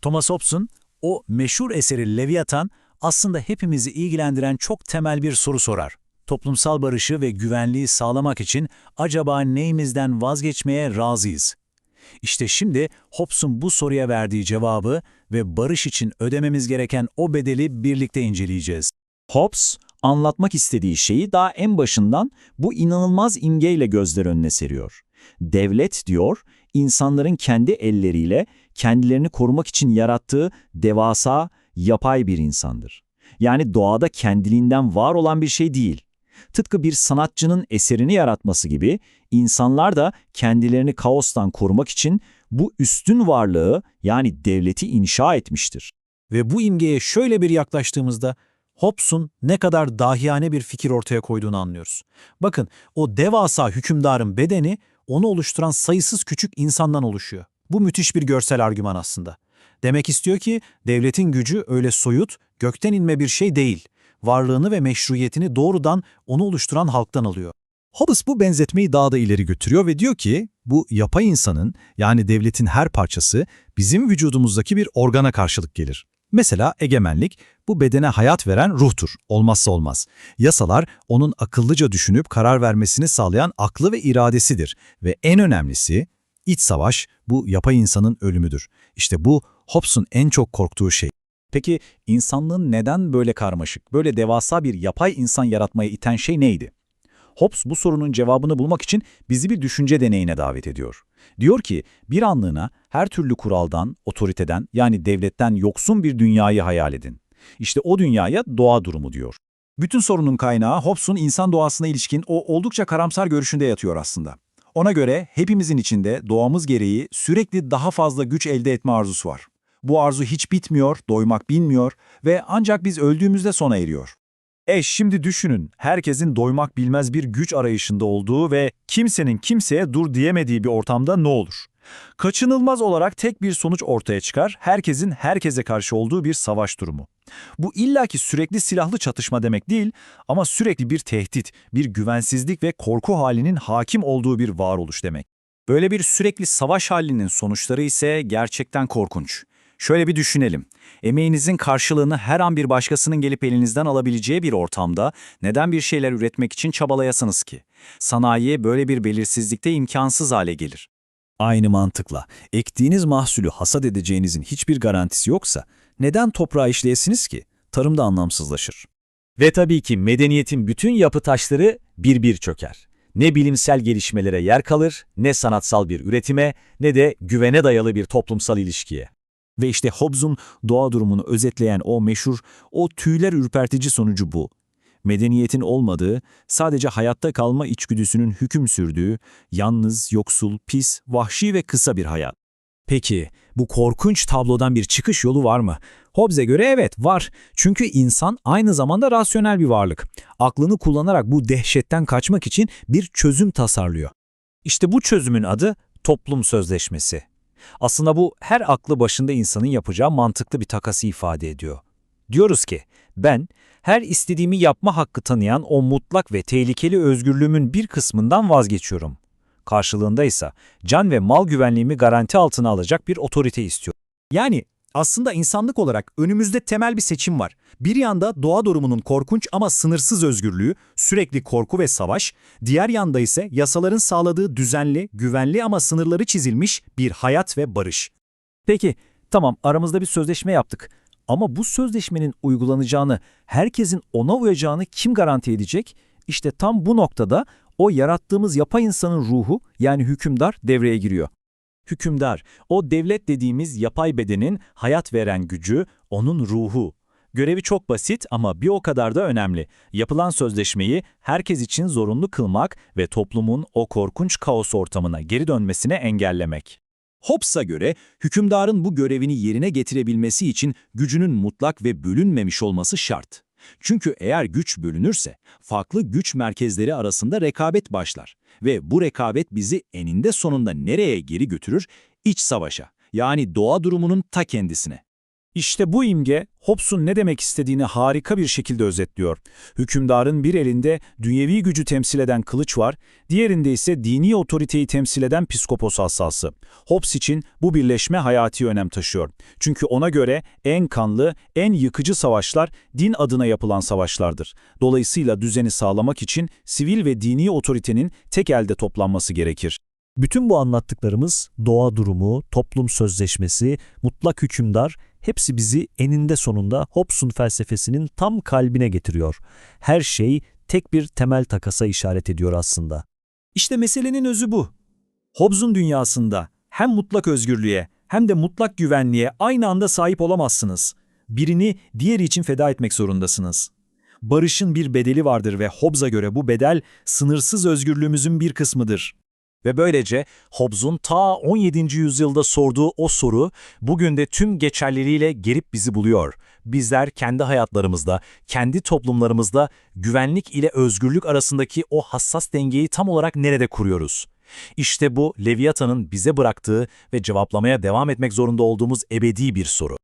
Thomas Hobbes'un o meşhur eseri Leviathan aslında hepimizi ilgilendiren çok temel bir soru sorar. Toplumsal barışı ve güvenliği sağlamak için acaba neyimizden vazgeçmeye razıyız? İşte şimdi Hobbes'un bu soruya verdiği cevabı ve barış için ödememiz gereken o bedeli birlikte inceleyeceğiz. Hobbes, anlatmak istediği şeyi daha en başından bu inanılmaz imgeyle gözler önüne seriyor. Devlet, diyor, insanların kendi elleriyle kendilerini korumak için yarattığı devasa, yapay bir insandır. Yani doğada kendiliğinden var olan bir şey değil. Tıpkı bir sanatçının eserini yaratması gibi insanlar da kendilerini kaostan korumak için bu üstün varlığı yani devleti inşa etmiştir. Ve bu imgeye şöyle bir yaklaştığımızda Hobbes'un ne kadar dahiyane bir fikir ortaya koyduğunu anlıyoruz. Bakın, o devasa hükümdarın bedeni onu oluşturan sayısız küçük insandan oluşuyor. Bu müthiş bir görsel argüman aslında. Demek istiyor ki devletin gücü öyle soyut, gökten inme bir şey değil. Varlığını ve meşruiyetini doğrudan onu oluşturan halktan alıyor. Hobbes bu benzetmeyi daha da ileri götürüyor ve diyor ki bu yapay insanın yani devletin her parçası bizim vücudumuzdaki bir organa karşılık gelir. Mesela egemenlik bu bedene hayat veren ruhtur, olmazsa olmaz. Yasalar onun akıllıca düşünüp karar vermesini sağlayan aklı ve iradesidir. Ve en önemlisi iç savaş bu yapay insanın ölümüdür. İşte bu Hobbes'un en çok korktuğu şey. Peki insanlığın neden böyle karmaşık, böyle devasa bir yapay insan yaratmaya iten şey neydi? Hobbes bu sorunun cevabını bulmak için bizi bir düşünce deneyine davet ediyor. Diyor ki, bir anlığına her türlü kuraldan, otoriteden yani devletten yoksun bir dünyayı hayal edin. İşte o dünyaya doğa durumu diyor. Bütün sorunun kaynağı Hobbes'un insan doğasına ilişkin o oldukça karamsar görüşünde yatıyor aslında. Ona göre hepimizin içinde doğamız gereği sürekli daha fazla güç elde etme arzusu var. Bu arzu hiç bitmiyor, doymak bilmiyor ve ancak biz öldüğümüzde sona eriyor. Şimdi düşünün, herkesin doymak bilmez bir güç arayışında olduğu ve kimsenin kimseye dur diyemediği bir ortamda ne olur? Kaçınılmaz olarak tek bir sonuç ortaya çıkar, herkesin herkese karşı olduğu bir savaş durumu. Bu illaki sürekli silahlı çatışma demek değil ama sürekli bir tehdit, bir güvensizlik ve korku halinin hakim olduğu bir varoluş demek. Böyle bir sürekli savaş halinin sonuçları ise gerçekten korkunç. Şöyle bir düşünelim. Emeğinizin karşılığını her an bir başkasının gelip elinizden alabileceği bir ortamda neden bir şeyler üretmek için çabalayasınız ki? Sanayi böyle bir belirsizlikte imkansız hale gelir. Aynı mantıkla, ektiğiniz mahsulü hasat edeceğinizin hiçbir garantisi yoksa neden toprağı işleyesiniz ki? Tarım da anlamsızlaşır. Ve tabii ki medeniyetin bütün yapı taşları bir bir çöker. Ne bilimsel gelişmelere yer kalır, ne sanatsal bir üretime, ne de güvene dayalı bir toplumsal ilişkiye. Ve işte Hobbes'un doğa durumunu özetleyen o meşhur, o tüyler ürpertici sonucu bu. Medeniyetin olmadığı, sadece hayatta kalma içgüdüsünün hüküm sürdüğü, yalnız, yoksul, pis, vahşi ve kısa bir hayat. Peki, bu korkunç tablodan bir çıkış yolu var mı? Hobbes'e göre evet, var. Çünkü insan aynı zamanda rasyonel bir varlık. Aklını kullanarak bu dehşetten kaçmak için bir çözüm tasarlıyor. İşte bu çözümün adı toplum sözleşmesi. Aslında bu her aklı başında insanın yapacağı mantıklı bir takası ifade ediyor. Diyoruz ki, ben her istediğimi yapma hakkı tanıyan o mutlak ve tehlikeli özgürlüğümün bir kısmından vazgeçiyorum. Karşılığında ise can ve mal güvenliğimi garanti altına alacak bir otorite istiyorum. Yani aslında insanlık olarak önümüzde temel bir seçim var. Bir yanda doğa durumunun korkunç ama sınırsız özgürlüğü, sürekli korku ve savaş, diğer yanda ise yasaların sağladığı düzenli, güvenli ama sınırları çizilmiş bir hayat ve barış. Peki, tamam aramızda bir sözleşme yaptık. Ama bu sözleşmenin uygulanacağını, herkesin ona uyacağını kim garanti edecek? İşte tam bu noktada o yarattığımız yapay insanın ruhu yani hükümdar devreye giriyor. Hükümdar, o devlet dediğimiz yapay bedenin hayat veren gücü, onun ruhu. Görevi çok basit ama bir o kadar da önemli. Yapılan sözleşmeyi herkes için zorunlu kılmak ve toplumun o korkunç kaos ortamına geri dönmesini engellemek. Hobbes'a göre hükümdarın bu görevini yerine getirebilmesi için gücünün mutlak ve bölünmemiş olması şart. Çünkü eğer güç bölünürse farklı güç merkezleri arasında rekabet başlar ve bu rekabet bizi eninde sonunda nereye geri götürür? İç savaşa, yani doğa durumunun ta kendisine. İşte bu imge Hobbes'un ne demek istediğini harika bir şekilde özetliyor. Hükümdarın bir elinde dünyevi gücü temsil eden kılıç var, diğerinde ise dini otoriteyi temsil eden piskopos asası. Hobbes için bu birleşme hayati önem taşıyor. Çünkü ona göre en kanlı, en yıkıcı savaşlar din adına yapılan savaşlardır. Dolayısıyla düzeni sağlamak için sivil ve dini otoritenin tek elde toplanması gerekir. Bütün bu anlattıklarımız, doğa durumu, toplum sözleşmesi, mutlak hükümdar, hepsi bizi eninde sonunda Hobbes'un felsefesinin tam kalbine getiriyor. Her şey tek bir temel takasa işaret ediyor aslında. İşte meselenin özü bu. Hobbes'un dünyasında hem mutlak özgürlüğe hem de mutlak güvenliğe aynı anda sahip olamazsınız. Birini diğeri için feda etmek zorundasınız. Barışın bir bedeli vardır ve Hobbes'a göre bu bedel sınırsız özgürlüğümüzün bir kısmıdır. Ve böylece Hobbes'un ta 17. yüzyılda sorduğu o soru bugün de tüm geçerliliğiyle gelip bizi buluyor. Bizler kendi hayatlarımızda, kendi toplumlarımızda güvenlik ile özgürlük arasındaki o hassas dengeyi tam olarak nerede kuruyoruz? İşte bu Leviathan'ın bize bıraktığı ve cevaplamaya devam etmek zorunda olduğumuz ebedi bir soru.